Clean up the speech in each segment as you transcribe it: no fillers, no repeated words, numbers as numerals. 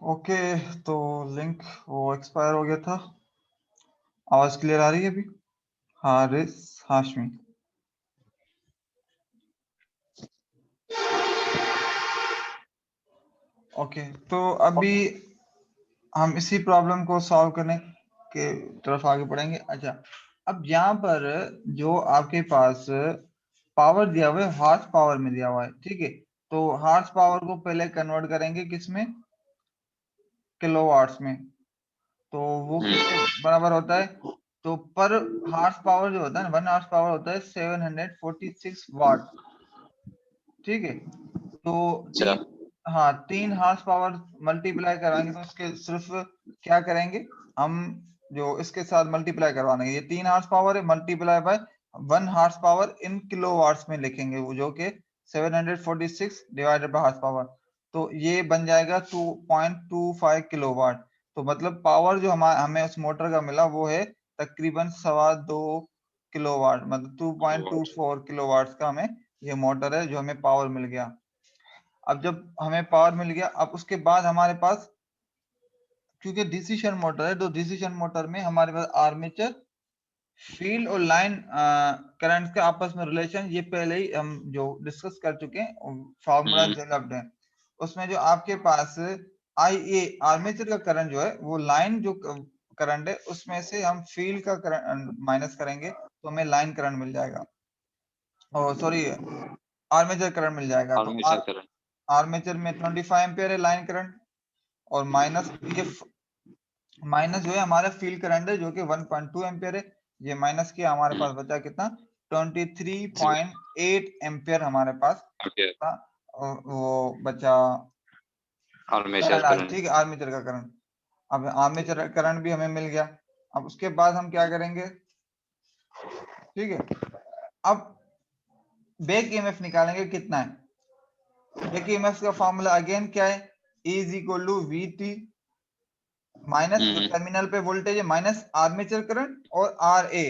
Okay, तो link वो expire हो गया था। आवाज क्लियर आ रही है अभी? हारिस हाशमी। ओके, तो अभी हम इसी प्रॉब्लम को सॉल्व करने के तरफ आगे बढ़ेंगे। अच्छा, अब यहाँ पर जो आपके पास पावर दिया हुआ है, हॉर्स पावर में दिया हुआ है, ठीक है। तो हॉर्स पावर को पहले कन्वर्ट करेंगे किसमें? किलोवाट्स में। तो वो किसके बराबर होता है? तो पर हॉर्स पावर जो होता है ना, 1 हॉर्स पावर होता है 746 वाट, ठीक है। तो अच्छा, 3 हॉर्स पावर मल्टीप्लाई कराएंगे तो उसके सिर्फ क्या करेंगे हम, जो इसके साथ मल्टीप्लाई करवाएंगे, ये 3 हॉर्स पावर है multiply by 1 horse power in kilowatts में लिखेंगे, वो जो कि 746 डिवाइडेड बाय हॉर्स पावर। तो ये बन जाएगा 2.25 किलोवाट। तो मतलब पावर जो हमें उस मोटर का मिला वो है तकरीबन 2.25 किलोवाट, मतलब 2.24 किलोवाट का हमें ये मोटर है जो हमें पावर मिल गया। अब जब हमें पावर मिल गया, अब उसके बाद हमारे पास, क्योंकि डीसी शंट मोटर है, तो डीसी शंट मोटर में हमारे पास आर्मेचर, फील्ड और लाइन करंट के आपस में रिलेशन ये पहले ही हम जो डिस्कस कर चुके हैं, फार्मूला डेवलप्ड है। उसमें जो आपके पास IA आर्मेचर का करंट जो है वो लाइन जो करंट है उसमें से हम फील्ड का करंट माइनस करेंगे तो हमें लाइन करंट मिल जाएगा, और सॉरी आर्मेचर करंट मिल जाएगा। तो आर्मेचर करंट। आर्मेचर में 25 एम्पियर है लाइन करंट, और माइनस ये माइनस जो है हमारा फील्ड करंट है जो कि 1.2 एम्पियर है। ये माइनस किया, हमारे पास बचा कितना? 23.8 एम्पियर हमारे पास ओके, था, वो बचा आर्मेचर करंट, करंट। ठीक है, आर्मेचर का करंट। अब आर्मेचर करंट भी हमें मिल गया। अब उसके बाद हम क्या करेंगे, ठीक है, अब बैक ईएमएफ निकालेंगे कितना है। बैक ईएमएफ का फॉर्मूला अगेन क्या है? E is equal to VT minus जो टर्मिनल पे वोल्टेज है माइनस आर्मेचर करंट और RA।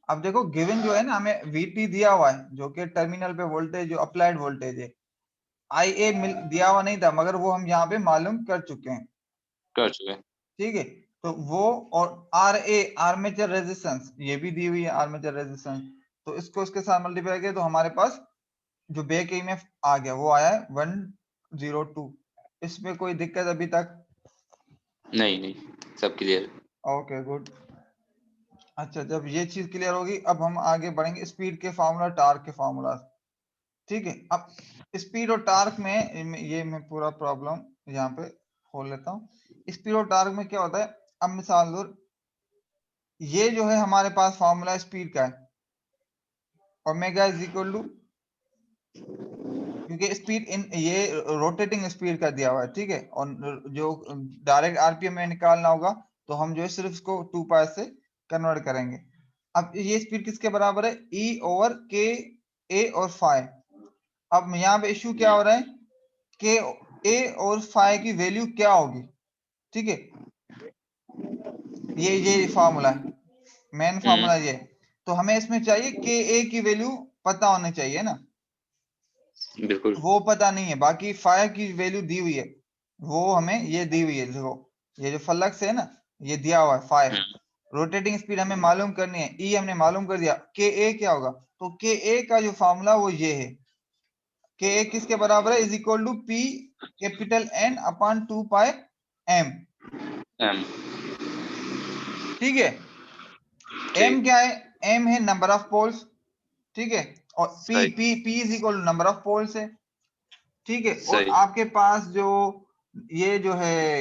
अब देखो गिवन जो है ना, हमें VT दिया हुआ है जो कि टर्मिनल पे वोल्टेज जो अप्लाइड वोल्टेज है। IA दिया हुआ नहीं था मगर वो हम यहाँ पे मालूम कर चुके हैं, कर चुके। ठीक है। तो वो और RA आर्मेचर रेजिस्टेंस ये भी दी हुई है, आर्मेचर रेजिस्टेंस। तो इसको इसके साथ मल्टीप्लाई किया तो हमारे पास जो बैक ईएमएफ आ गया वो आया है 102। इसमें कोई दिक्कत अभी तक? नहीं नहीं, सब क्लियर। Okay good. अच्छा, जब ये चीज क्लियर होगी अब हम आगे बढ़ेंगे स्पीड के फार्मूला, टार्क के फार्मूला, ठीक है। अब स्पीड और टार्क में ये मैं पूरा प्रॉब्लम यहाँ पे खोल लेता हूँ। स्पीड और टार्क में क्या होता है, अब मिसाल दो, ये जो है हमारे पास फार्मूला स्पीड का है, ओमेगा इज इक्वल टू, क्योंकि स्पीड इन ये रोटेटिंग स्पीड का दिया हुआ है, ठीक है। और जो डायरेक्ट आरपीएम में निकालना होगा तो हम जो है सिर्फ इसको 2 पाई से कन्वर्ट करेंगे। अब ये स्पीड किसके बराबर है? E ओवर के ए और फाइ। अब यहाँ पे इश्यू क्या हो रहा है, के ए और फाइ की वैल्यू क्या होगी, ठीक है। ये फार्मूला है, मेन फार्मूला ये। तो हमें इसमें चाहिए के ए की वैल्यू पता होनी चाहिए ना, बिल्कुल। वो पता नहीं है। बाकी फाइ की वैल्यू दी हुई है, वो हमें ये दी हुई है, देखो ये जो फ्लक्स है ना ये दिया हुआ है फाइ। रोटेटिंग स्पीड हमें मालूम करनी है, ई हमने मालूम कर दिया, के ए क्या होगा? तो के ए का जो फार्मूला वो ये है, के ए किसके बराबर है? Is equal to p capital n upon 2 pi m, m. ठीक है। एम ठीक। क्या है? एम है नंबर ऑफ पोल्स, ठीक है। और पी सही। P p is equal to number of poles है, ठीक है। और सही। आपके पास जो ये जो है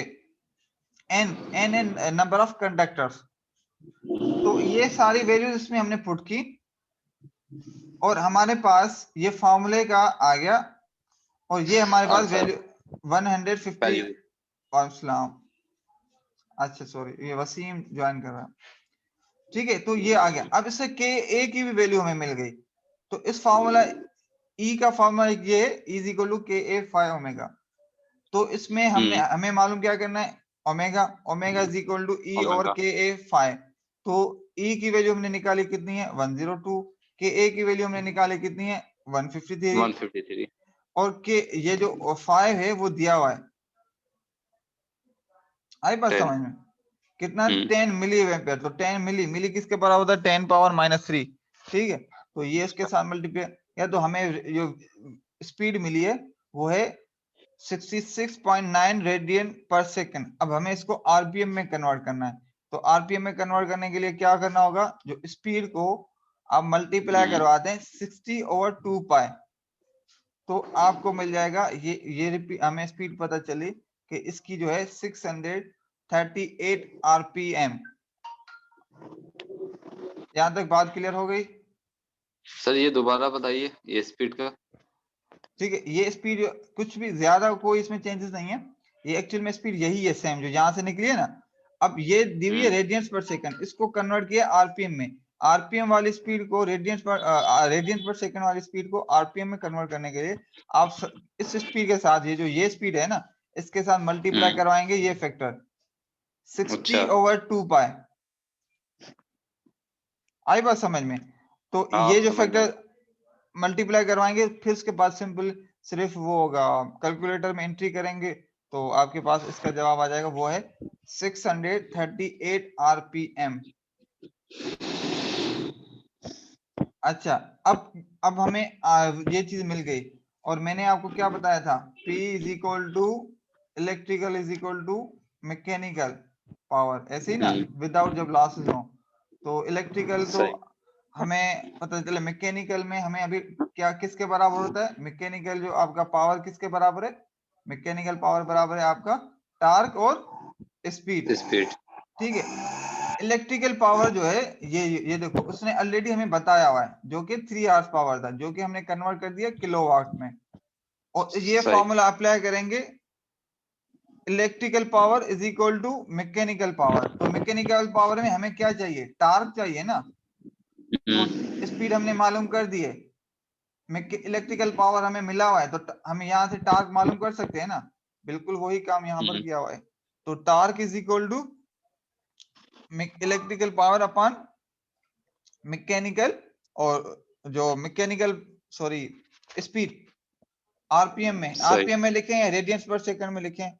n n n number of conductors, तो ये सारी वैल्यूज इसमें हमने पुट की और हमारे पास ये फॉर्मूले का आ गया, और ये हमारे पास आंसर। वैल्यू 150। वैल्यू। अस्सलाम, अच्छा सॉरी, ये वसीम ज्वाइन कर रहा है, ठीक है। तो ये आ गया। अब इससे के ए की भी वैल्यू हमें मिल गई। तो इस फॉर्मूला ई का फॉर्मूला ये है, इज इक्वल टू के ए फाइ ओमेगा। तो इसमें हमें मालूम क्या करना है, omega. Omega is equal to e over omega. K a phi. तो ई की वैल्यू हमने निकाली कितनी है? 102। के ए की वैल्यू हमने निकाली कितनी है? 153। 153। और के ये जो 5 है वो दिया हुआ है, आई बात 10 समझ में? कितना? 10 मिली एम्पियर। तो 10 मिली किसके बराबर होता है? 10 पावर -3। ठीक है, तो ये इसके साथ मल्टीप्लाई, या तो हमें जो स्पीड मिली है वो है 66.9 रेडियन पर सेकंड। अब हमें इसको आरपीएम में कन्वर्ट करना है। तो आरपीएम में कन्वर्ट करने के लिए क्या करना होगा? जो स्पीड को आप मल्टीप्लाई करवा दें 60/2 पाई, तो आपको मिल जाएगा ये हमें स्पीड पता चली कि इसकी जो है 638 आरपीएम। यहां तक बात क्लियर हो गई? सर ये दोबारा बताइए ये स्पीड का। ठीक है, ये स्पीड कुछ भी ज्यादा कोई इसमें चेंजेस नहीं है, ये एक्चुअल में स्पीड यही है सेम जो यहां से निकली है ना। अब ये दी हुई है रेडियंस पर सेकंड, इसको कन्वर्ट किया आरपीएम में। आरपीएम वाली स्पीड को रेडियंस पर सेकंड वाली स्पीड को आरपीएम में कन्वर्ट करने के लिए आप इस स्पीड के साथ ये स्पीड है ना, इसके साथ मल्टीप्लाई करवाएंगे ये फैक्टर 60/2 पाई। आई बात समझ में? तो ये जो फैक्टर मल्टीप्लाई करवाएंगे, फिर उसके बाद सिंपल सिर्फ वो होगा, कैलकुलेटर में एंट्री करेंगे तो आपके पास इसका जवाब आ जाएगा, वो है 638 आरपीएम। अच्छा, अब हमें ये चीज मिल गई, और मैंने आपको क्या बताया था? P is equal to electrical is equal to mechanical power, ऐसे ही ना, विदाउट जब लॉसेस हो। तो इलेक्ट्रिकल तो हमें पता चले, मैकेनिकल में हमें अभी क्या किसके बराबर होता है? मैकेनिकल जो आपका पावर किसके बराबर है? मैकेनिकल पावर बराबर है आपका टार्क और स्पीड। ठीक है, इलेक्ट्रिकल पावर जो है ये देखो, उसने ऑलरेडी हमें बताया हुआ है, जो कि 3 आवर्स पावर था, जो कि हमने कन्वर्ट कर दिया किलोवाट में। और ये फॉर्मूला अप्लाई करेंगे, electrical power is equal to mechanical power. तो मैकेनिकल पावर में हमें क्या चाहिए? टार्क चाहिए ना। तो स्पीड हमने मालूम कर दी है, इलेक्ट्रिकल पावर हमें मिला हुआ है, तो हम यहाँ से टार्क मालूम कर सकते हैं ना। बिल्कुल वही काम यहाँ पर किया हुआ है। तो torque is equal to electrical power upon mechanical, और जो मैकेनिकल सॉरी स्पीड आरपीएम में लिखें या रेडियंस पर सेकंड में लिखें,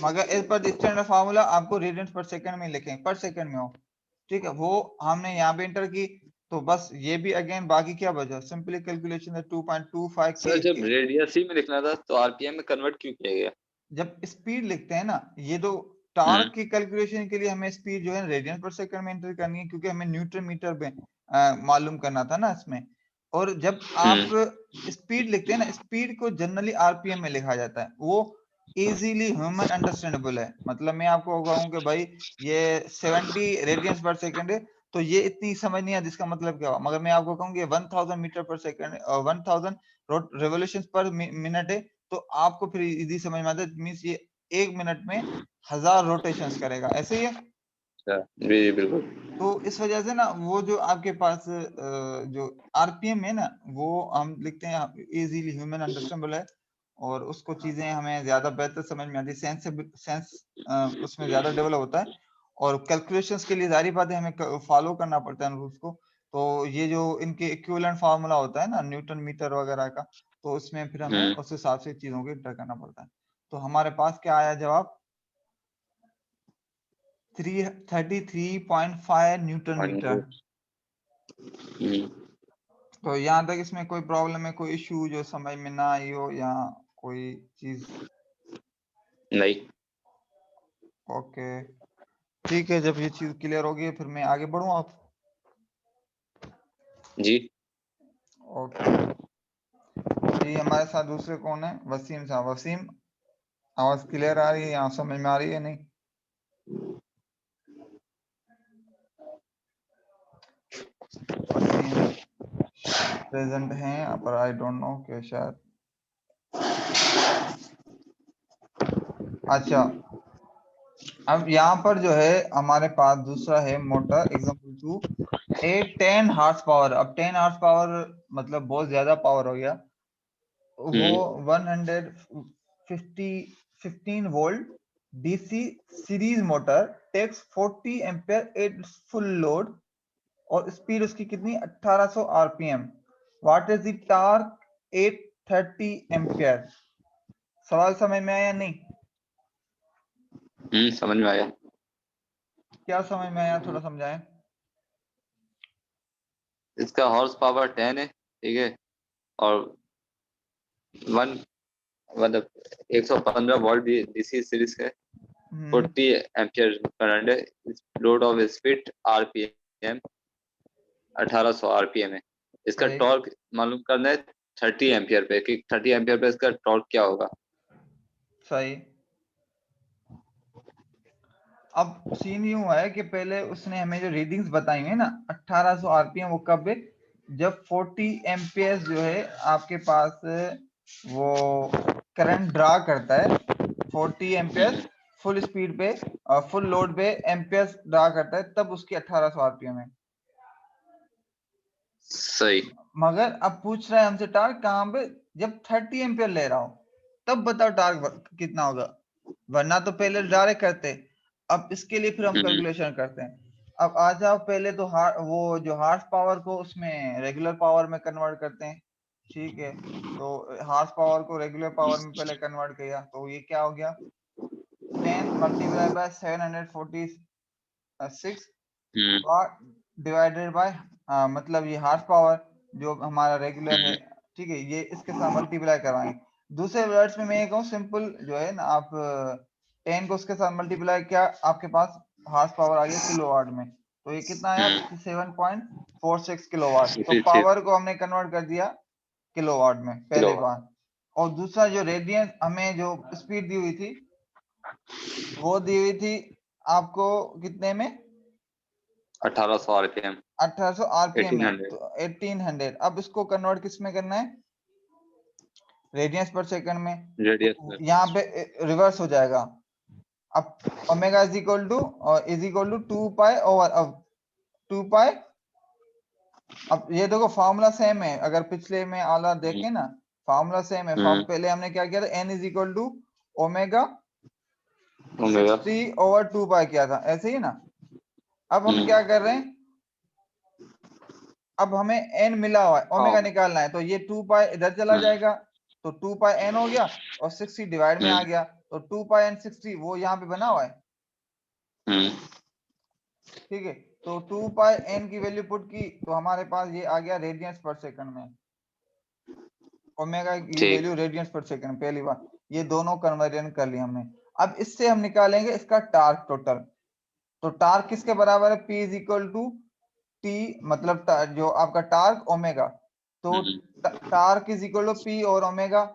मगर इस पर स्टैंडर्ड फार्मूला आपको रेडियंस पर सेकंड में लिखें, पर सेकंड में हो। ठीक है, वो हमने यहाँ पे एंटर की, तो बस ये भी अगेन बाकी क्या बचा? सिंपली कैलकुलेशन 2.25 सर जब रेडियस ही में लिखना था तो आरपीएम में कन्वर्ट क्यों किया गया? जब स्पीड लिखते हैं ना, ये तो टार्क की कैलकुलेशन के लिए हमें स्पीड जो है रेडियंस पर सेकंड में एंटर करनी है, क्योंकि हमें न्यूटन मीटर में मालूम करना था ना इसमें। और जब आप स्पीड लिखते हैं ना, स्पीड को जनरली आरपीएम में लिखा जाता है, वो इजीली ह्यूमन अंडरस्टैंडेबल है। मतलब मैं आपको कहूँ कि भाई ये 70 रेडियंस पर सेकंड है, तो ये इतनी समझ नहीं आता इसका मतलब क्या हुआ। मगर मैं आपको कहूँ 1000 मीटर पर सेकंड, 1000 रेवोल्यूशन पर मिनट है, तो आपको फिर इजी समझ में आता है। मींस ये 1 मिनट में 1000 रोटेशंस करेगा, ऐसे ही है। जी बिल्कुल। तो इस वजह से ना वो जो आपके पास जो आरपीएम है ना, वो हम लिखते हैं इजीली ह्यूमन अंडरस्टैंडेबल है, और उसको चीजें हमें ज्यादा बेहतर समझ में आती है, सेंस उसमें ज्यादा डेवलप होता है। और कैलकुलेशंस के लिए जारी बात है हमें फॉलो करना पड़ता है रूल्स को। तो ये जो इनके इक्विवेलेंट फार्मूला होता है ना न्यूटन मीटर वगैरह का, तो उसमें फिर हमें उस हिसाब से चीजों को इंटर करना पड़ता है। तो हमारे पास क्या आया जवाब? 33.5 न्यूटन मीटर। तो यहाँ तक इसमें कोई प्रॉब्लम है, कोई इश्यू जो समझ में ना आई हो, या कोई चीज? नहीं। ओके, ठीक है, जब ये चीज क्लियर होगी फिर मैं आगे बढ़ूँ आप? जी ओके जी, हमारे साथ दूसरे कौन है? वसीम साहब। वसीम, आवाज क्लियर आ रही है? यहाँ समझ में आ रही है नहीं? वसीम प्रेजेंट हैं पर आई डोंट नो कि शायद। अच्छा, अब यहाँ पर जो है हमारे पास दूसरा है मोटर एग्जांपल 2, ए 10 हार्स पावर। अब 10 हार्स पावर मतलब बहुत ज्यादा पावर हो गया। वो 15 volt DC series motor takes 40 ampere at full load, और स्पीड उसकी कितनी? 1800 RPM. What is the torque 830 ampere? सवाल समझ में आया नहीं? समझ में आया। क्या समझ में आया, थोड़ा समझाएं। इसका हॉर्स पावर 10 है, ठीक है, और 1 मतलब 115 वोल्ट डीसी सीरीज है, 40 एम्पियर करंट है, load of speed RPM 1800 RPM है। इसका सही टॉर्क मालूम करना है 30 एम्पियर पे, कि 30 एम्पियर पे इसका टॉर्क क्या होगा। सही। अब सीन यूं है कि पहले उसने हमें जो रीडिंग्स बताई है ना 1800 आरपीएम, वो कब है, जब 40 एम्पियर्स जो है आपके पास वो करंट ड्रा करता है, 40 एम्पियर्स फुल स्पीड पे और फुल लोड पे एम्पियर्स ड्रा करता है, तब उसकी 1800 आरपीएम है। सही। मगर अब पूछ रहा है हमसे टार्क कहाँ पे, जब 30 एम्पियर ले रहा हूं तब बताओ टार्क कितना होगा, वरना तो पहले डायरेक्ट करते। अब इसके लिए फिर हम कैलकुलेशन करते हैं। अब आ जाओ पहले तो वो जो हार्स पावर को उसमें रेगुलर पावर में कन्वर्ट करते हैं। ठीक है, तो हार्स पावर को रेगुलर पावर में पहले कन्वर्ट किया, तो ये क्या हो गया, 10 multiply by 746 watt divided by, मतलब ये हार्स पावर जो हमारा रेगुलर है, ठीक है, ये इसके साथ मल्टीप्लाई करवाएंगे। दूसरे वर्ड्स में मैं ये कहूँ सिंपल जो है ना, आप 10 को उसके साथ मल्टीप्लाई किया, आपके पास हार्स पावर आ गया किलोवाट में, तो ये कितना आया 57.46 किलोवाट। तो पावर को हमने कन्वर्ट कर दिया किलोवाट में पहले बार। और दूसरा जो रेडियन हमें जो स्पीड दी हुई थी, वो दी हुई थी आपको कितने में, 1800 आरपीएम, 1800 आरपीएम में, 1800 तो 1800। अब इसको कन्वर्ट किस में करना है, रेडियंस पर सेकंड में। रेडियस तो में। यहाँ पे रिवर्स हो जाएगा। अब omega is equal to 2 pi over, अब 2 पाई, अब ये देखो फार्मूला सेम है, अगर पिछले में आला देखें ना, फार्मूला सेम है। पहले हमने क्या किया था, n is equal to omega 60 over 2 pi किया था, ऐसे ही ना। अब हम क्या कर रहे हैं, अब हमें n मिला हुआ है, ओमेगा निकालना है, तो ये 2 पाई इधर चला जाएगा, तो 2 पाई n हो गया, और 60 डिवाइड में आ गया, तो 2 पाई n 60 वो यहाँ पे बना हुआ है। ठीक है, तो 2 पाई n की वैल्यू पुट की, तो हमारे पास ये आ गया रेडियंस पर सेकंड में, ओमेगा की वैल्यू रेडियंस पर सेकंड, पहली बार ये दोनों कन्वर्जन कर लिया हमने। अब इससे हम निकालेंगे इसका टार्क टोटल। तो टार्क किसके बराबर है, P is equal to T, मतलब जो आपका टार्क ओमेगा, तो torque is equal to P और ओमेगा,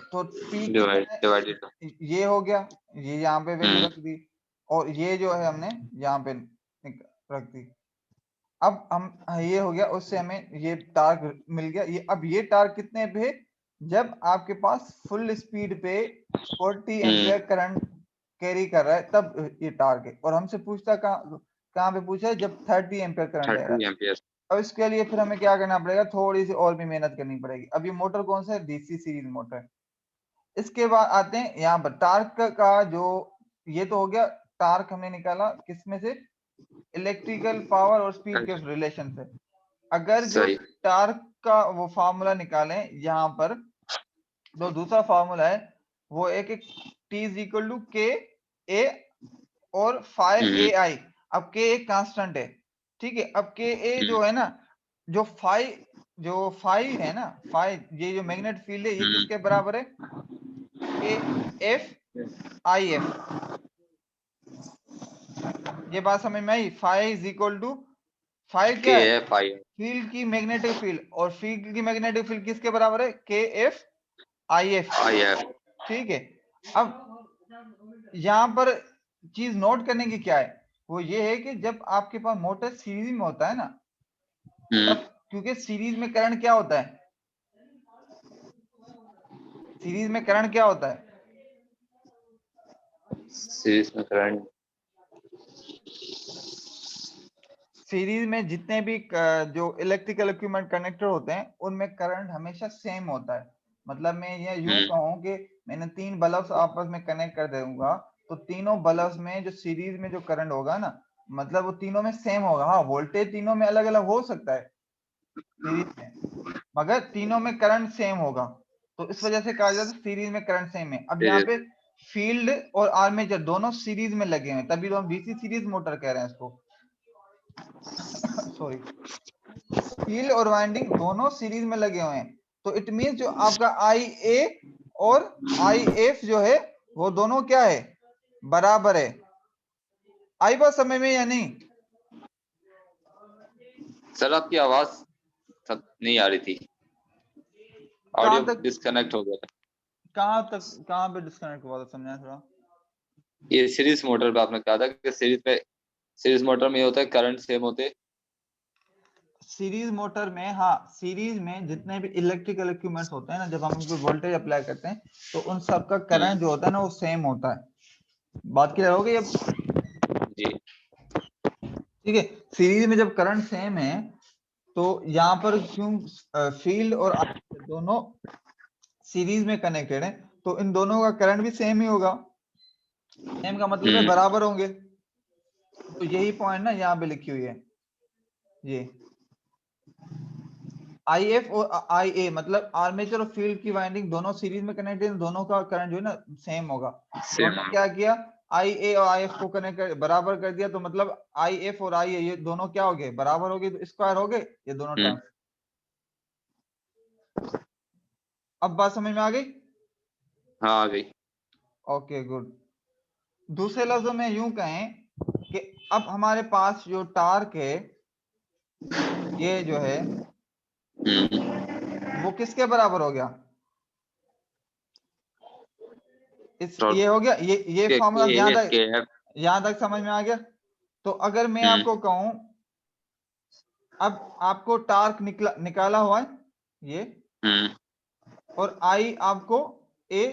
तो P कितना है, ये हो गया, ये यहाँ पे वैल्यू रख दी, और ये जो है हमने यहाँ पे रख दी। अब हम ये हो गया, उससे हमें ये टार्क मिल गया। ये अब ये टार्क कितने पे, जब आपके पास फुल स्पीड पे 40 एम्पियर करंट कैरी कर रहा है, तब ये टार्क है। और हमसे पूछता कहाँ पे पूछा है, जब 30 एम्पियर करंट ले रहा है। अब इसके लिए फिर हमें क्या करना पड़ेगा, थोड़ी सी और भी मेहनत करनी पड़ेगी। अब ये मोटर कौन सा है, डीसी सीरीज मोटर। इसके बाद आते हैं यहाँ पर टार्क का जो, ये तो हो गया टार्क हमने निकाला किसमें से, इलेक्ट्रिकल पावर और स्पीड के रिलेशन से। अगर जो टार्क का वो फार्मूला निकालें यहाँ पर, तो दूसरा फार्मूला है वो एक टी इज इक्वल टू के ए और 5ai। अब के एक कांस्टेंट है, ठीक है। अब के ए जो है ना, जो फाइव है ना, फाइव, ये जो मैग्नेट फील्ड है, ये किसके बराबर है, के एफ आई एफ। ये बात समझ में आई, five is equal to, five क्या है, फील्ड की मैग्नेटिक फील्ड, और फील्ड की मैग्नेटिक फील्ड किसके बराबर है, के एफ आई एफ। ठीक है। अब यहाँ पर चीज नोट करने की क्या है, वो ये है कि जब आपके पास मोटर सीरीज में होता है ना, तब क्योंकि सीरीज में करंट क्या होता है, सीरीज में करंट क्या होता है, सीरीज में करंट, सीरीज में जितने भी जो इलेक्ट्रिकल इक्विपमेंट कनेक्टर होते हैं, उनमें करंट हमेशा सेम होता है। मतलब मैं ये यूं कहूं कि मैंने 3 बल्ब्स आपस में कनेक्ट कर दूंगा, तो तीनों बल्ब्स में जो सीरीज में जो करंट होगा ना, मतलब वो तीनों में सेम होगा। हाँ, वोल्टेज तीनों में अलग अलग हो सकता है सीरीज में, मगर तीनों में करंट सेम होगा, तो इस वजह से कहा जाता है सीरीज में करंट सेम है। अब यहाँ पे फील्ड और आर्मेचर दोनों सीरीज में लगे हैं, तभी तो हम डीसी सीरीज मोटर कह रहे हैं इसको। सॉरी, फील्ड और वाइंडिंग दोनों सीरीज में लगे हुए हैं, तो इट मीन जो आपका आई ए और आई एफ जो है वो दोनों क्या है, बराबर है। आई बात समझ में या नहीं? सर आपकी आवाज नहीं आ रही थी, कहाँ ऑडियो तक, डिस्कनेक्ट हो गया था। कहाँ पे डिस्कनेक्ट हुआ था, समझा थोड़ा। ये सीरीज मोटर पे आपने कहा था कि सीरीज मोटर में ये होता है करंट सेम होते। सीरीज मोटर में, हाँ, सीरीज में जितने भी इलेक्ट्रिकल इक्विपमेंट्स होते हैं ना, जब हम उनको वोल्टेज अप्लाई करते हैं तो उन सब का करंट जो होता है ना वो सेम होता है। बात क्लियर हो गई अब? जी ठीक है, सीरीज में जब करंट सेम है तो यहाँ पर क्यों फील्ड और दोनों सीरीज में कनेक्टेड है, तो इन दोनों का करंट भी सेम ही होगा। सेम का मतलब है बराबर होंगे, तो यही पॉइंट ना यहाँ पे लिखी हुई है। ये आई एफ और आई ए मतलब आर्मेचर और फील्ड की वाइंडिंग दोनों सीरीज में कनेक्टेड, दोनों का करंट जो है ना सेम होगा। तो हमने क्या किया, आई ए और आई एफ को कनेक्ट कर बराबर कर दिया, तो मतलब आई एफ और आई ए ये दोनों क्या हो गए, बराबर हो गए, तो स्क्वायर हो गए ये दोनों टर्म। अब बात समझ में आ गई? हाँ आ गई। Okay good. दूसरे लफ्जों में यूं कहें कि अब हमारे पास जो टार्क है ये जो है वो किसके बराबर हो गया, इस ये हो गया, ये फॉर्मूला यहां तक समझ में आ गया। तो अगर मैं आपको कहूं अब आपको टार्क निकाला हुआ है ये, और आई आपको ए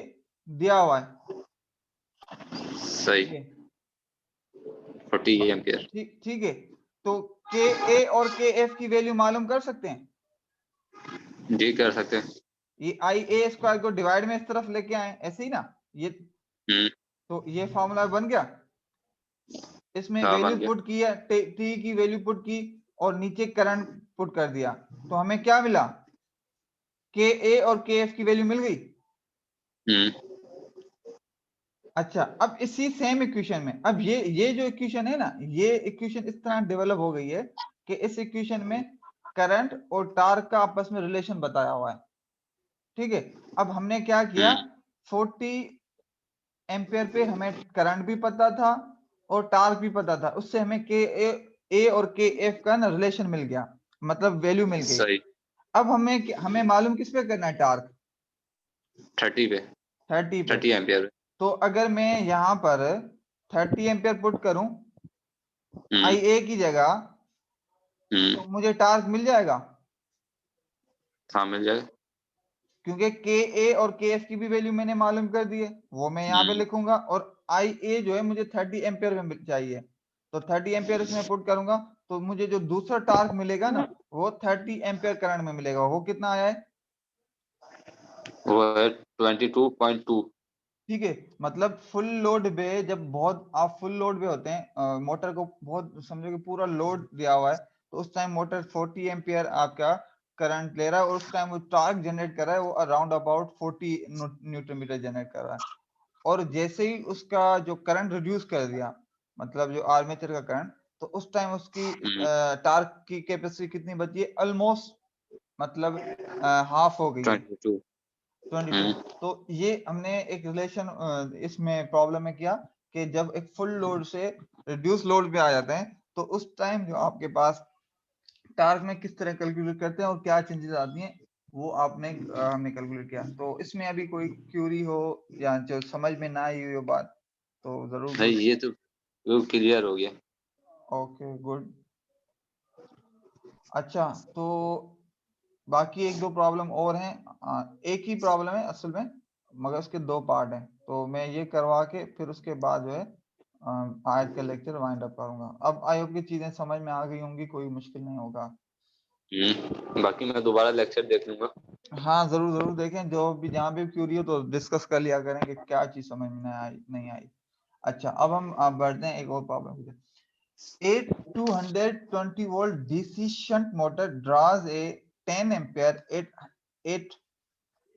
दिया हुआ है, सही, 40 एम्पियर। ठीक है, तो के ए और के एफ की वैल्यू मालूम कर सकते हैं? जी कर सकते हैं। ये आई ए स्क्वायर को डिवाइड में इस तरफ लेके आए ऐसे ही ना, ये तो ये फॉर्मूला बन गया। इसमें हाँ वैल्यू बन गया। पुट किया, टी की वैल्यू पुट की और नीचे करंट पुट कर दिया, तो हमें क्या मिला, के ए और के एफ की वैल्यू मिल गई। अच्छा, अब इसी सेम इक्वेशन में अब ये जो इक्वेशन है ना, ये इक्वेशन इस तरह डेवलप हो गई है कि इस इक्वेशन में करंट और टार्क का आपस में रिलेशन बताया हुआ है। ठीक है, अब हमने क्या किया, 40 एम्पियर पे हमें करंट भी पता था और टार्क भी पता था, उससे हमें के ए और के एफ का ना रिलेशन मिल गया, मतलब वैल्यू मिल गई। सही। अब हमें मालूम किस पे करना है, टार्क 30 पे, 30 पे। 30 एम्पियर। तो अगर मैं यहाँ पर 30 एम्पियर पुट करूं आई ए की जगह, तो मुझे टार्क मिल जाएगा, हाँ मिल जाएगा। क्योंकि के ए और के एफ की भी वैल्यू मैंने मालूम कर दी है, वो मैं यहाँ पे लिखूंगा, और आई ए जो है मुझे 30 एम्पियर में चाहिए, तो 30 एम्पियर इसमें पुट करूंगा, तो मुझे जो दूसरा टार्क मिलेगा ना वो 30 एम्पियर करंट में मिलेगा। वो कितना आया है, वो है 22.2। ठीक है, मतलब फुल लोड पे, जब बहुत आप फुल लोड पे होते हैं, मोटर को बहुत समझो कि पूरा लोड दिया हुआ है, तो उस टाइम मोटर 40 एम्पियर आपका करंट ले रहा है, और उस टाइम वो टॉर्क जनरेट कर रहा है वो around about 40 newton metre generate कर रहा है। और जैसे ही उसका जो करंट रिड्यूस कर दिया, मतलब जो आर्मेचर का करंट, तो उस टाइम उसकी टार्क की कैपेसिटी कितनी बची है, ऑलमोस्ट मतलब हाफ हो गई है, 22। 22। तो ये हमने एक रिलेशन इसमें प्रॉब्लम में किया कि जब एक फुल लोड से रिड्यूस लोड पे आ जाते हैं, तो उस टाइम जो आपके पास टार्क में किस तरह कैलकुलेट करते हैं और क्या चेंजेस आती हैं, वो हमने कैलकुलेट किया। तो इसमें अभी कोई क्यूरी हो या जो समझ में ना आई हुई हो बात, तो जरूर नहीं पूछ। ये तो क्लियर हो गया। Okay good. अच्छा, तो बाकी एक दो प्रॉब्लम और हैं, एक ही प्रॉब्लम है असल में, मगर उसके दो पार्ट हैं, तो मैं ये करवा के फिर उसके बाद जो है आज का लेक्चर वाइंड अप करूंगा। अब आई होप की चीजें समझ में आ गई होंगी, कोई मुश्किल नहीं होगा। बाकी मैं दोबारा लेक्चर देख लूंगा। हाँ जरूर जरूर देखें, जो भी जहाँ भी क्यूरी हो तो डिस्कस कर लिया करें कि क्या चीज समझ में नहीं आई। अच्छा, अब हम बढ़ते हैं एक और problem. 220 volt DC shunt motor draws a 10 ampere at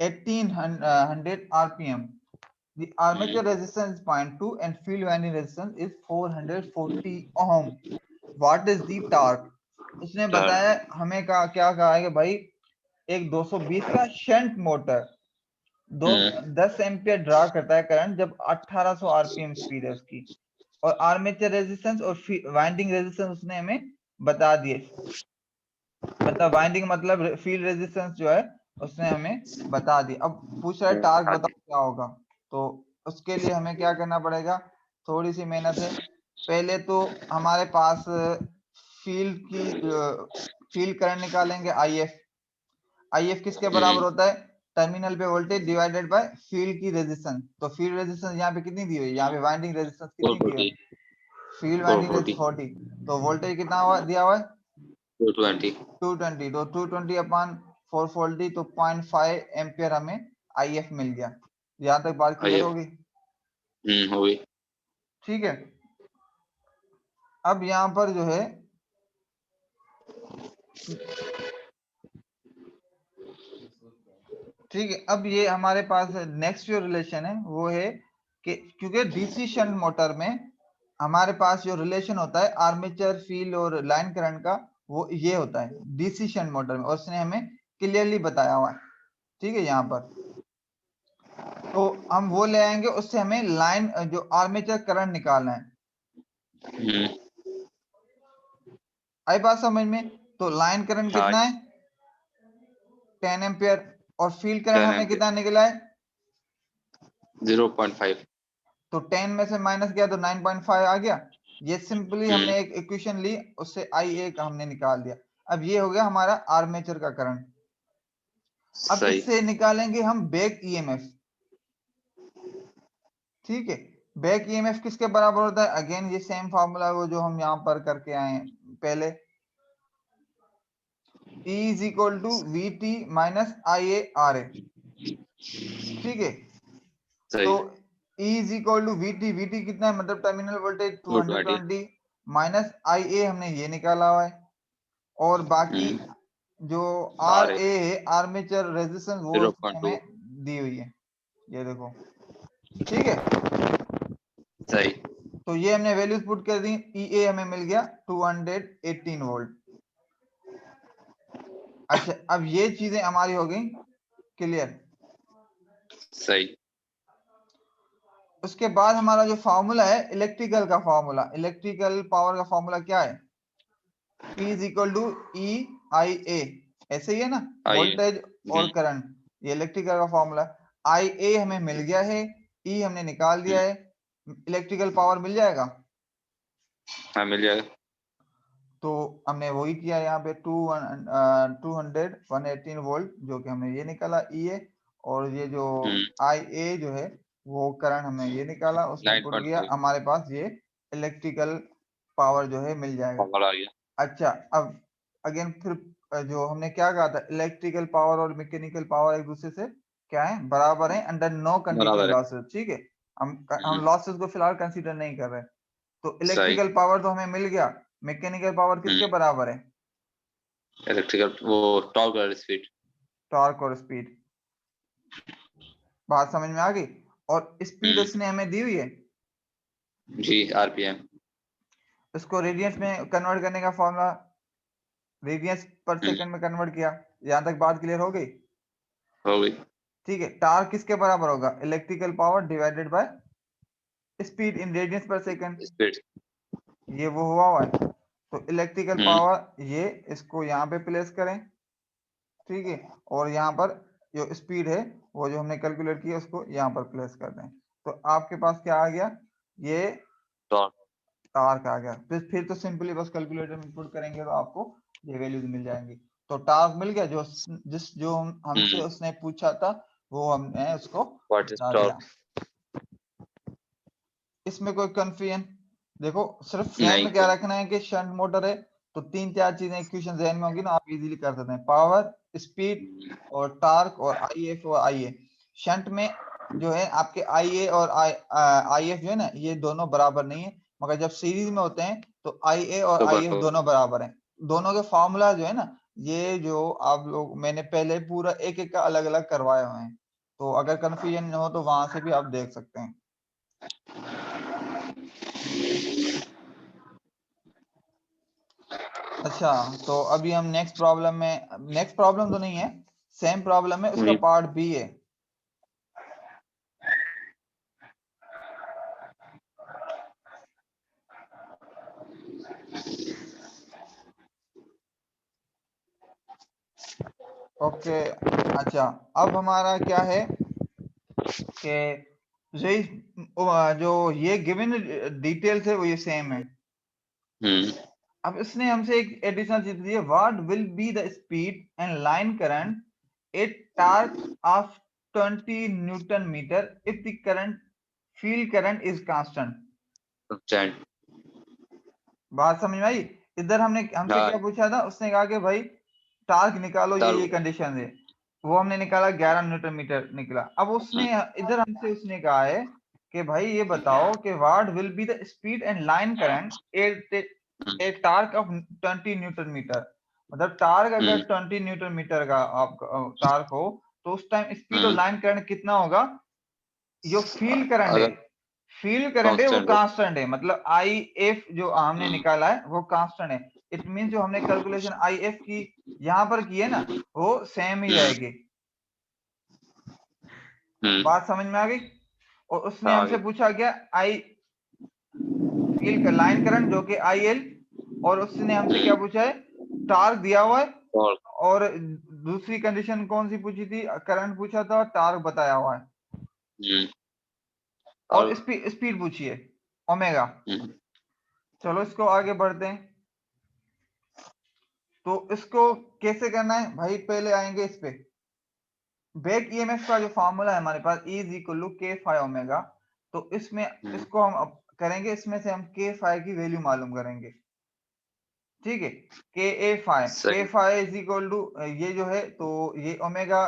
1800 RPM The armature resistance is 0.2 and field winding resistance is 440 ohm. What is the torque? उसने बताया हमें क्या कहा है कि भाई एक 220 का शंट मोटर 10 एम्पियर ड्रा करता है करंट जब 1800 आरपीएम स्पीड है उसकी, और आर्मेचर रेजिस्टेंस और वाइंडिंग रेजिस्टेंस उसने हमें बता दिए, मतलब वाइंडिंग मतलब फील्ड रेजिस्टेंस जो है उसने हमें बता दी। अब पूछ रहा है टार्क बताओ क्या होगा, तो उसके लिए हमें क्या करना पड़ेगा, थोड़ी सी मेहनत है। पहले तो हमारे पास फील्ड करंट निकालेंगे आईएफ। आईएफ किसके बराबर होता है, टर्मिनल पे वोल्टेज डिवाइडेड बाय फील्ड की रेजिस्टेंस। तो फील्ड रेजिस्टेंस यहाँ पे कितनी दी हुई है, यहाँ पे वाइंडिंग रेजिस्टेंस कितनी दी हुई है, फील्ड वाइंडिंग रेजिस्टेंस 40, तो वोल्टेज कितना हुआ दिया हुआ है 220, तो 220 अपॉन 440 तो 0.5 एम्पियर हमें आईएफ मिल गया। यहाँ तक बात क्लियर होगी? होगी। ठीक है, अब यहाँ पर जो है ठीक है, अब ये हमारे पास नेक्स्ट जो रिलेशन है वो है कि क्योंकि डीसी शंट मोटर में हमारे पास जो रिलेशन होता है आर्मेचर फील्ड और लाइन करंट का, वो ये होता है डीसी शंट मोटर में, और उसने हमें क्लियरली बताया हुआ है। ठीक है, यहाँ पर तो हम वो ले आएंगे, उससे हमें लाइन जो आर्मेचर करंट निकालना है। आई बात समझ में? तो लाइन करंट कितना है 10 एम्पियर, और फील्ड करंट हमें कितना निकला है 0.5, तो 10 में से माइनस किया तो 9.5 आ गया। ये सिंपली हमने एक इक्वेशन ली, उससे IA का हमने निकाल दिया। अब ये हो गया हमारा आर्मेचर का करंट। अब इससे निकालेंगे हम बैक ईएमएफ। ठीक है, बैक ईएमएफ किसके बराबर होता है, अगेन ये सेम फार्मूला वो जो हम यहाँ पर करके आए हैं पहले, E is equal to VT minus IARA। ठीक है, तो E is equal to VT कितना है, मतलब टर्मिनल वोल्टेज 220 माइनस IA हमने ये निकाला हुआ है, और बाकी जो RA है आर्मेचर रेजिस्टेंस वो हमें दी हुई है, ये देखो। ठीक है, सही, तो ये हमने वैल्यूज पुट कर दी, EA हमें मिल गया 218 वोल्ट। अच्छा, अब ये चीजें हमारी हो गई क्लियर। सही, उसके बाद हमारा जो फॉर्मूला है इलेक्ट्रिकल का फॉर्मूला, इलेक्ट्रिकल पावर का फॉर्मूला क्या है, P is equal to EIA, ऐसे ही है ना, वोल्टेज और करंट, ये इलेक्ट्रिकल का फॉर्मूला। IA हमें मिल गया है, E हमने निकाल दिया है, इलेक्ट्रिकल पावर मिल जाएगा। हाँ मिल जाएगा। तो हमने वही किया यहाँ पे 118 वोल्ट जो कि हमने ये निकाला EA, और ये जो IA जो है वो करंट हमने ये निकाला, उसमें पुट किया, हमारे पास ये इलेक्ट्रिकल पावर जो है मिल जाएगा। अच्छा, अब अगेन फिर जो हमने क्या कहा था, इलेक्ट्रिकल पावर और मैकेनिकल पावर एक दूसरे से क्या है, बराबर है अंडर नो कंडीशन लॉसेस। ठीक है, हम लॉसेस को फिलहाल कंसीडर नहीं कर रहे। तो इलेक्ट्रिकल पावर तो हमें मिल गया, मैकेनिकल पावर किसके बराबर है, इलेक्ट्रिकल वो टॉर्क और स्पीड, टॉर्क और स्पीड। बात समझ में आ गई? और स्पीड उसने हमें दी हुई है जी आरपीएम, इसको रेडियंस में कन्वर्ट करने का फॉर्मूला रेडियंस पर सेकंड में कन्वर्ट किया। यहां तक बात क्लियर हो गई? हो गई। ठीक है, टार्क किसके बराबर होगा, electrical power divided by speed in radiance पर सेकंड, स्पीड, ये वो हुआ है। तो इलेक्ट्रिकल पावर ये इसको यहाँ पे प्लेस करें, ठीक है, और यहाँ पर जो स्पीड है वो जो हमने कैलकुलेट किया उसको यहाँ पर प्लेस कर दें, तो आपके पास क्या आ गया, ये टार्क आ गया। फिर तो सिंपली बस कैलकुलेटर में पुट करेंगे तो आपको ये वैल्यूज मिल जाएंगी। तो टार्क मिल गया, जो हमसे उसने पूछा था वो हमने उसको बता दिया। इसमें कोई कंफ्यूजन? देखो सिर्फ फ्रेम में क्या रखना है कि शंट मोटर है तो 3-4 चीजें इक्वेशन ज़हन में होंगी ना, आप इजीली कर सकते हैं, पावर, स्पीड और टार्क और IF और IA। शंट में जो है आपके IA और IF जो है ना ये दोनों बराबर नहीं है, मगर जब सीरीज में होते हैं तो IA और IF दोनों बराबर हैं। दोनों के फॉर्मूला जो है ना, ये जो आप लोग मैंने पहले पूरा एक एक का अलग अलग करवाए हुए हैं, तो अगर कंफ्यूजन हो तो वहां से भी आप देख सकते हैं। अच्छा, तो अभी हम नेक्स्ट प्रॉब्लम तो नहीं है, सेम प्रॉब्लम है, उसका पार्ट बी है। ओके, अच्छा अब हमारा क्या है कि जो ये गिवन डिटेल्स है वो ये सेम है। अब इसने हमसे एक एडिशनल चीज दी है, what will be the speed and line current at torque of 20 newton metre if the current field current is constant. बात समझ में आई? इधर हमसे क्या पूछा था, उसने कहा कि भाई टार्क निकालो, ये कंडीशन है, वो हमने निकाला 11 न्यूटन मीटर निकला। अब उसने इधर हमसे उसने कहा है कि भाई ये बताओ कि what will be the speed and line current a torque of 20 newton metre. मतलब टार्क अगर 20 न्यूटन मीटर का आपका टार्क हो तो उस टाइम स्पीड और लाइन करंट कितना होगा? जो फील्ड करंट है वो कांस्टेंट है, मतलब आई एफ जो हमने निकाला है वो कांस्टेंट है। इट मीन जो हमने कैलकुलेशन आई एफ की यहाँ पर की है ना, वो सेम ही रहेगी। बात समझ में आ गई? और उसने हमसे पूछा क्या, आई फील्ड लाइन करंट जो कि आई एल, और उसने हमसे क्या पूछा है, टार्क दिया हुआ है, और दूसरी कंडीशन कौन सी पूछी थी, करंट पूछा था, टार्क बताया हुआ है, और स्पीड पूछी है ओमेगा। चलो इसको आगे बढ़ते हैं। तो इसको कैसे करना है भाई, पहले आएंगे इस पे, बैक ईएमएफ का जो फॉर्मूला है हमारे पास E इज इक्वल टू के फाई ओमेगा। तो इसमें इसको हम अब करेंगे, इसमें से हम के फाई की वैल्यू मालूम करेंगे, ठीक है। के फाई इज इक्वल टू ये जो है, तो ये ओमेगा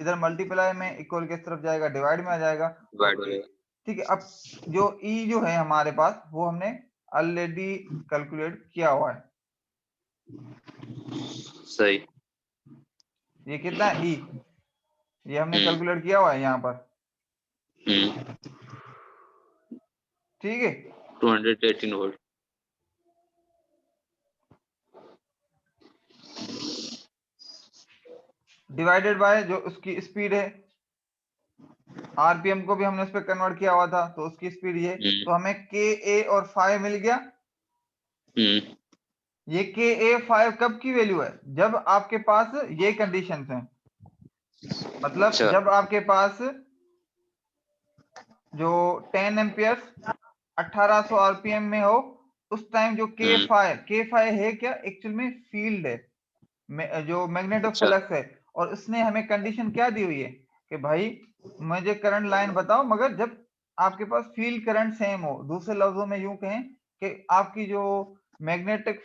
इधर मल्टीप्लाई में इक्वल किस तरफ जाएगा, डिवाइड में आ जाएगा, ठीक है। अब जो E जो है हमारे पास वो हमने ऑलरेडी कैलकुलेट किया हुआ है, सही। ये कितना है E, ये हमने कैलकुलेट किया हुआ है यहाँ पर, ठीक है। 218 वोल्ट। डिवाइडेड बाय जो उसकी स्पीड है, आरपीएम को भी हमने उस पर कन्वर्ट किया हुआ था, तो उसकी स्पीड ये, तो हमें के ए और 5 मिल गया। ये के ए 5 कब की वैल्यू है, जब आपके पास ये कंडीशंस हैं, मतलब जब आपके पास जो 10 एम्पियर्स 1800 आरपीएम में हो, उस टाइम जो के फाइव है क्या, एक्चुअल में फील्ड है, जो मैग्नेटोफ्लक्स है, और उसने हमें कंडीशन क्या दी हुई है कि भाई मुझे करंट लाइन बताओ, मगर जब आपके पास फील्ड करंट सेम हो। दूसरे लफ्जों में यूं कहें कि आपकी जो मैग्नेटिक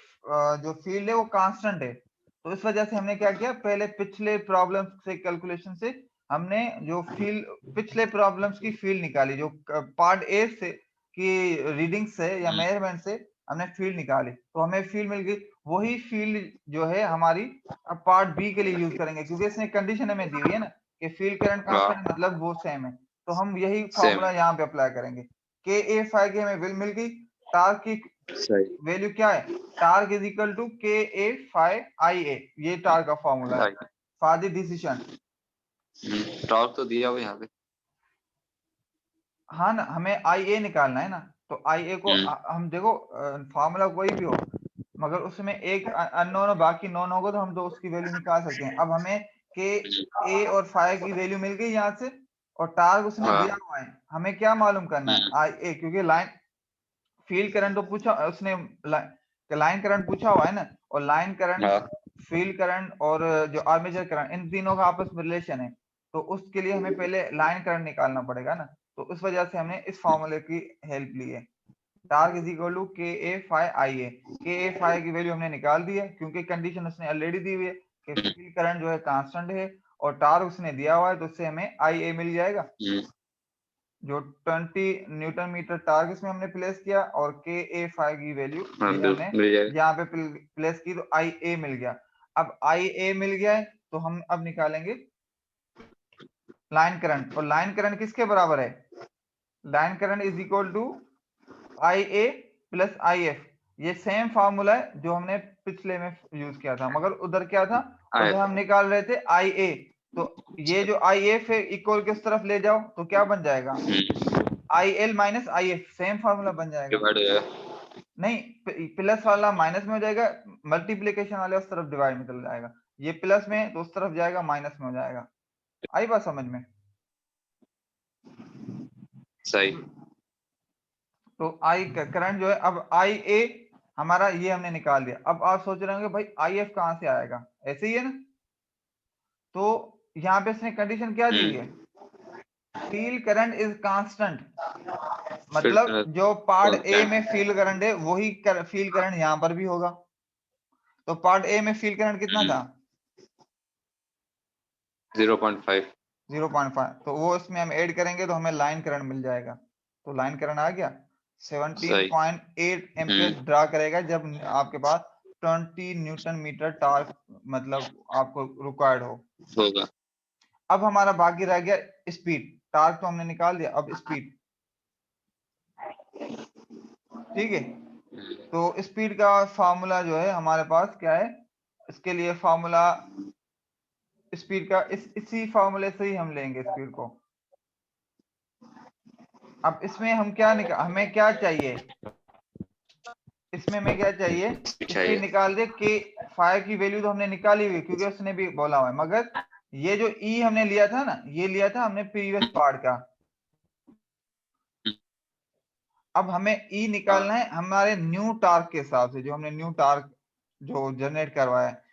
जो फील्ड है वो कांस्टेंट है। तो इस वजह से हमने क्या किया, पहले पिछले प्रॉब्लम से कैलकुलेशन से हमने जो फील्ड, पिछले प्रॉब्लम्स की फील्ड निकाली, जो पार्ट ए से की रीडिंग से या मेजरमेंट से हमने फील्ड निकाली, तो हमें फील्ड मिल गई। वही फील्ड जो है हमारी अब पार्ट बी के लिए यूज करेंगे, क्योंकि इसने कंडीशन हमें दी हुई है ना कि फील्ड करंट कांस्टेंट, मतलब वो सेम है, तो हम यही फॉर्मूला यहाँ पे अप्लाई करेंगे। के ए फाइव की हमें मिल गई, टार्क की वैल्यू क्या है, टार्क इज इक्वल टू के ए फाइव आई ए, ये टार्क का फॉर्मूला है फॉर द डिसीजन। टॉर्क तो दिया हुआ यहाँ पे, हाँ ना, हमें आई ए निकालना है ना, तो आई ए को हम देखो फॉर्मूला कोई भी हो, मगर उसमें एक अननोन और बाकी नोन होगा तो हम तो उसकी वैल्यू निकाल सकते हैं। अब हमें के ए और फाइव की वैल्यू मिल गई यहाँ से, और टार्क उसने दिया हुआ है, हमें क्या मालूम करना है, आई ए, क्योंकि लाइन फील्ड करंट तो पूछा उसने, लाइन करंट पूछा हुआ है ना, और लाइन करंट, फील्ड करंट और जो आर्मेचर करंट, इन तीनों का आपस में रिलेशन है, तो उसके लिए हमें पहले लाइन करंट निकालना पड़ेगा ना, तो उस वजह से हमने इस फॉर्मूले की हेल्प ली है। टार्क इज इक्वल टू के ए फाइव आई ए, के ए फाइव की वैल्यू हमने निकाल दी है, क्योंकि कंडीशन उसने ऑलरेडी दी हुई है कि फील्ड करंट जो है कांस्टेंट है, और टार्क उसने दिया हुआ है, तो उससे हमें आई ए मिल जाएगा। जो 20 न्यूटन मीटर टार्क इसमें हमने प्लेस किया, और के ए फाइव की वैल्यू हमने यहाँ पे प्लेस की, तो आई ए मिल गया। अब आई ए मिल गया है, तो हम अब निकालेंगे लाइन करंट, और लाइन करंट किसके बराबर है? Line current is equal to IA plus IF। ये सेम फार्मूला है जो हमने पिछले में यूज किया था, मगर उधर क्या था, उधर हम निकाल रहे थे IA। तो ये जो IA फिर इक्वल किस तरफ ले जाओ तो क्या बन जाएगा? IL minus IF, same formula बन जाएगा। नहीं, प्लस वाला माइनस में हो जाएगा, मल्टीप्लीकेशन वाले उस तरफ डिवाइड में चला जाएगा। ये प्लस में तो उस तरफ जाएगा, माइनस में हो जाएगा। आई बात समझ में? सही। तो आई करंट जो है, अब IA हमारा ये हमने निकाल दिया। अब आप सोच रहे होंगे भाई IF कहां से आएगा, ऐसे ही है ना? तो यहाँ पे इसने कंडीशन क्या दी है? फील्ड करंट इज कांस्टेंट, मतलब जो पार्ट ए में फील्ड करंट है वही फील्ड करंट यहाँ पर भी होगा। तो पार्ट ए में फील्ड करंट कितना था? 0.5। 0.5। तो वो इसमें हम ऐड करेंगे तो हमें लाइन करंट मिल जाएगा। तो लाइन करंट आ गया 17.8 एम्पियर ड्रा करेगा जब आपके पास 20 न्यूटन मीटर टॉर्क मतलब आपको रिक्वायर्ड होगा। अब हमारा बाकी रह गया स्पीड। टॉर्क तो हमने निकाल दिया, अब स्पीड। ठीक है, तो स्पीड का फार्मूला जो है हमारे पास क्या है? इसके लिए फार्मूला स्पीड का इसी फार्मूले से ही हम लेंगे स्पीड को। अब इसमें हम क्या हमें क्या चाहिए? इसमें हमें क्या चाहिए? स्पीड निकाल दे के 5 की वैल्यू तो हमने निकाली हुई क्योंकि उसने भी बोला हुआ है, मगर ये जो ई हमने लिया था ना, ये लिया था हमने प्रीवियस पार्ट का। अब हमें ई निकालना है हमारे न्यू टार्क के हिसाब से, जो हमने न्यू टार्क जो जनरेट करवाया है।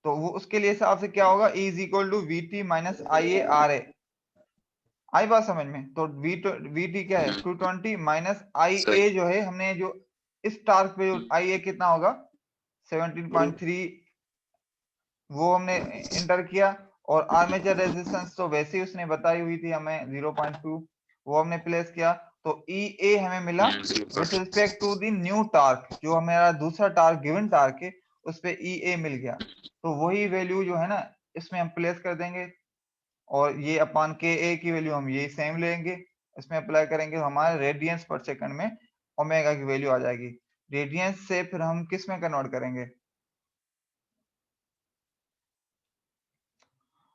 तो वो उसके लिए हिसाब से क्या होगा? E is equal to VT minus IA आई बात समझ में? तो VT क्या है? 220 माइनस IA जो है हमने जो इस टार्क पे IA कितना होगा? 17.3 वो हमने इंटर किया। और आर्मेचर रेजिस्टेंस तो वैसे ही उसने बताई हुई थी हमें 0.2, वो हमने प्लेस किया। तो EA हमें मिला with respect to the new torque, जो हमारा दूसरा टार्क गिवन टार्क है उस पे EA मिल गया। तो वही वैल्यू जो है ना इसमें हम प्लेस कर देंगे, और ये अपान KA की वैल्यू हम यही सेम लेंगे, इसमें अप्लाई करेंगे तो हमारे रेडियंस पर सेकंड में ओमेगा की वैल्यू आ जाएगी। रेडियंस से फिर हम किस में कन्वर्ट करेंगे?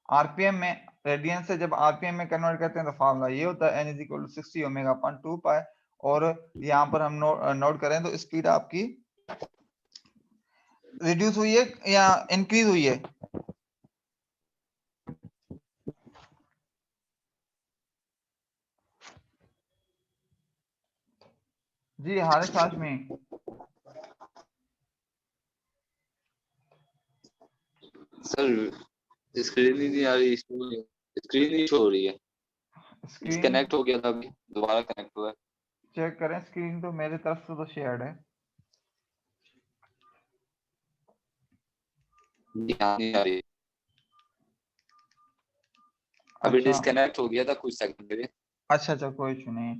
आरपीएम में। रेडियंस से जब आरपीएम में कन्वर्ट करते हैं तो फॉर्मूला ये होता है N is equal to 60 omega upon 2 pi. और यहाँ पर हम नोट करें तो स्पीड आपकी रिड्यूस हुई है या इंक्रीज हुई है? जी हारिस हाशमी। सर स्क्रीन ही नहीं आ रही, स्क्रीन ही शो हो रही है। डिस्कनेक्ट हो गया था, अभी दोबारा कनेक्ट हुआ है। चेक करें, स्क्रीन तो मेरे तरफ से तो शेयर्ड है। नहीं आ रही। अभी डिस्कनेक्ट हो गया था कुछ सेकंड के लिए। अच्छा कोई इशू नहीं,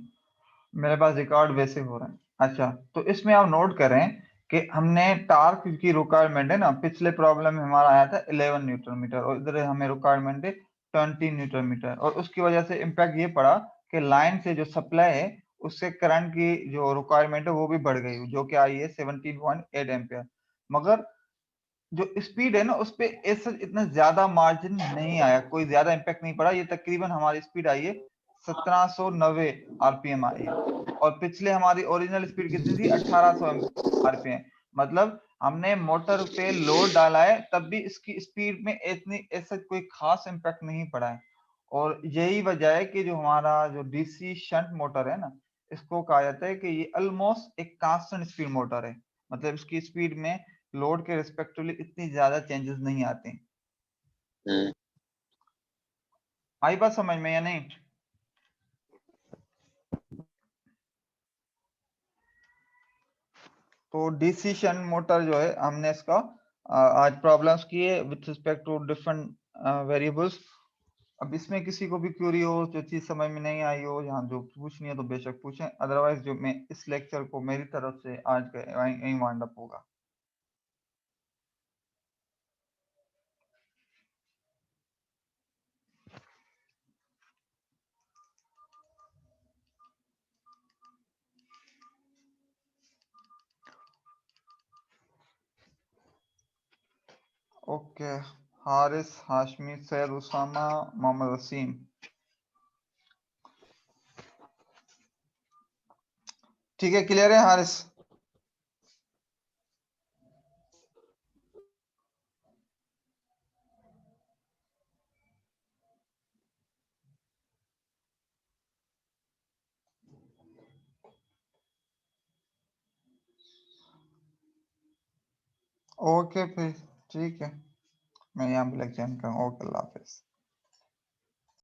मेरे पास रिकॉर्ड वैसे हो रहा है। अच्छा, तो इसमें आप नोट करें कि हमने टार्क की रिक्वायरमेंट है ना, पिछले प्रॉब्लम में हमारा आया था 11 न्यूटन मीटर और इधर हमें रिक्वायरमेंट है 20 न्यूटन मीटर। और उसकी वजह से इम्पैक्ट ये पड़ा कि लाइन से जो सप्लाई है उससे करंट की जो रिक्वायरमेंट है वो भी बढ़ गई, जो कि आई है 17.8 एम्पियर। मगर जो स्पीड है ना उस पे ऐसा इतना ज्यादा मार्जिन नहीं आया, कोई ज्यादा इम्पैक्ट नहीं पड़ा। ये तकरीबन हमारी स्पीड आई है 1790 आरपीएम आई है, और पिछले हमारी ओरिजिनल स्पीड कितनी थी? 1800 आरपीएम। मतलब हमने मोटर पे लोड डाला है तब भी इसकी स्पीड में इतनी ऐसा कोई खास इम्पैक्ट नहीं पड़ा है। और यही वजह है कि जो हमारा जो डीसी शंट मोटर है ना, इसको कहा जाता है कि ये ऑलमोस्ट एक कांस्टेंट स्पीड मोटर है। मतलब इसकी स्पीड में लोड के रिस्पेक्टिवली इतनी ज्यादा चेंजेस नहीं आते। आई बात समझ में या नहीं? तो डीसी शंट मोटर जो है हमने इसका आज प्रॉब्लम्स किए with respect to different variables. अब इसमें किसी को भी क्यूरी हो, जो चीज समझ में नहीं आई हो, यहाँ जो पूछनी है तो बेशक पूछें, अदरवाइज जो मैं इस लेक्चर को मेरी तरफ से आज का यहीं वाइंड अप होगा। ओके, हारिस, हाशमी, सैयद उसामा, मोहम्मद वसीम। ठीक है, क्लियर है हारिस? ओके फिर ठीक है, मैं यहाँ पे लग जाऊँ। ओके, अल्लाह हाफिज।